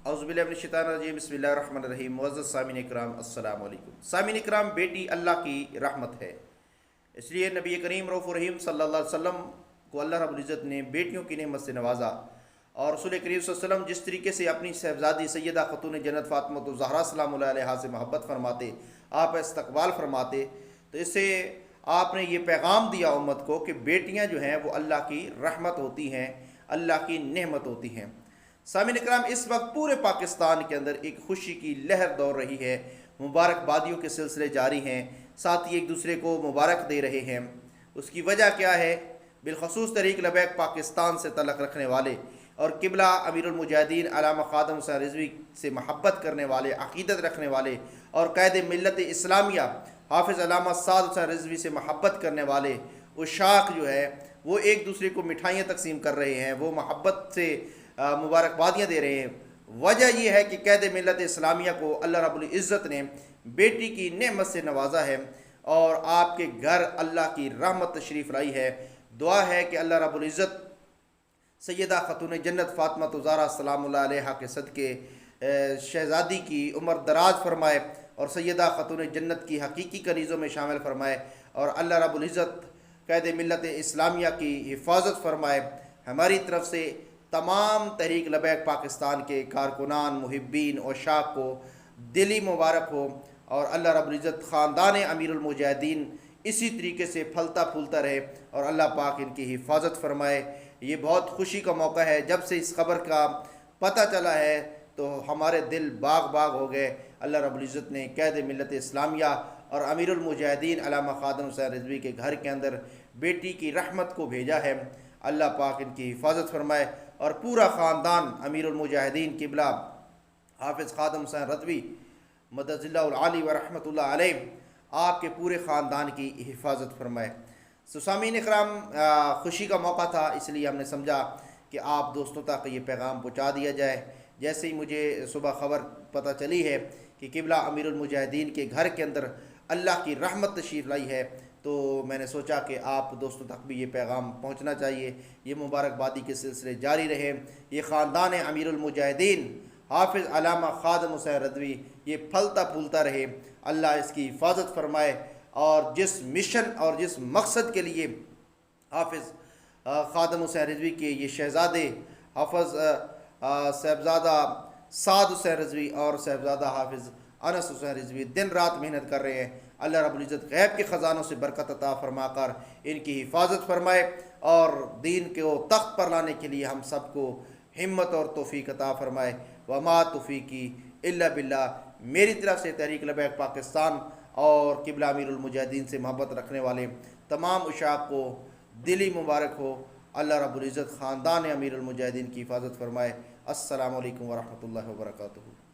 اعوذ باللہ من الشیطان الرجیم، بسم اللہ الرحمن الرحیم۔ معزز سامعین اکرام، السلام علیکم۔ سامعین اکرام، بیٹی اللہ کی رحمت ہے، اس لیے نبی کریم رؤوف الرحیم صلی اللہ علیہ وسلم کو اللہ رب العزت نے بیٹیوں کی نعمت سے نوازا، اور رسول کریم صلی اللہ علیہ وسلم جس طریقے سے اپنی صاحبزادی سیدہ خاتون جنت فاطمہ الزہرا سلام اللہ علیہا سے محبت فرماتے، آپ استقبال فرماتے، تو اس سے آپ نے یہ پیغام دیا امت کو کہ بیٹیاں جو ہیں وہ اللہ کی رحمت ہوتی ہیں، اللہ کی نعمت ہوتی ہیں۔ سامعین اکرام، اس وقت پورے پاکستان کے اندر ایک خوشی کی لہر دوڑ رہی ہے، مبارکبادیوں کے سلسلے جاری ہیں، ساتھ ہی ایک دوسرے کو مبارک دے رہے ہیں۔ اس کی وجہ کیا ہے؟ بالخصوص تحریک لبیک پاکستان سے تعلق رکھنے والے اور قبلہ امیر المجاہدین علامہ خادم حسین رضوی سے محبت کرنے والے، عقیدت رکھنے والے اور قائد ملت اسلامیہ حافظ علامہ سعد حسین رضوی سے محبت کرنے والے عشاق جو ہے وہ ایک دوسرے کو مٹھائیاں تقسیم کر رہے ہیں، وہ محبت سے مبارکبادیاں دے رہے ہیں۔ وجہ یہ ہے کہ قائد ملت اسلامیہ کو اللہ رب العزت نے بیٹی کی نعمت سے نوازا ہے اور آپ کے گھر اللہ کی رحمت تشریف لائی ہے۔ دعا ہے کہ اللہ رب العزت سیدہ خاتون جنت فاطمہ الزہرا سلام اللہ علیہا کے صدقے شہزادی کی عمر دراز فرمائے اور سیدہ خاتون جنت کی حقیقی کنیزوں میں شامل فرمائے، اور اللہ رب العزت قائد ملت اسلامیہ کی حفاظت فرمائے۔ ہماری طرف سے تمام تحریک لبیک پاکستان کے کارکنان، محبین اور عشاق کو دلی مبارک ہو، اور اللہ رب العزت خاندان امیر المجاہدین اسی طریقے سے پھلتا پھولتا رہے اور اللہ پاک ان کی حفاظت فرمائے۔ یہ بہت خوشی کا موقع ہے، جب سے اس خبر کا پتہ چلا ہے تو ہمارے دل باغ باغ ہو گئے۔ اللہ رب العزت نے قائد ملت اسلامیہ اور امیر المجاہدین علامہ خادم حسین رضوی کے گھر کے اندر بیٹی کی رحمت کو بھیجا ہے۔ اللہ پاک ان کی حفاظت فرمائے، اور پورا خاندان امیر المجاہدین قبلہ حافظ خادم حسین رضوی مدد اللہ العالی و رحمۃ اللہ علیہ آپ کے پورے خاندان کی حفاظت فرمائے۔ سامعین اکرام، خوشی کا موقع تھا، اس لیے ہم نے سمجھا کہ آپ دوستوں تک یہ پیغام پہنچا دیا جائے۔ جیسے ہی مجھے صبح خبر پتہ چلی ہے کہ قبلہ امیر المجاہدین کے گھر کے اندر اللہ کی رحمت تشریف لائی ہے، تو میں نے سوچا کہ آپ دوستوں تک بھی یہ پیغام پہنچنا چاہیے، یہ مبارکبادی کے سلسلے جاری رہے، یہ خاندان امیر المجاہدین حافظ علامہ خادم حسین رضوی یہ پھلتا پھولتا رہے، اللہ اس کی حفاظت فرمائے، اور جس مشن اور جس مقصد کے لیے حافظ خادم حسین رضوی کے یہ شہزادے حافظ صاحبزادہ سعد حسین رضوی اور صاحبزادہ حافظ انس حسین رضوی دن رات محنت کر رہے ہیں، اللہ رب العزت غیب کے خزانوں سے برکت عطا فرما کر ان کی حفاظت فرمائے، اور دین کو تخت پر لانے کے لیے ہم سب کو ہمت اور توفیق عطا فرمائے۔ وما توفیقی الا باللہ۔ میری طرف سے تحریک لبیک پاکستان اور قبلہ امیر المجاہدین سے محبت رکھنے والے تمام عشاق کو دلی مبارک ہو۔ اللہ رب العزت خاندان امیر المجاہدین کی حفاظت فرمائے۔ السلام علیکم ورحمۃ اللہ وبرکاتہ۔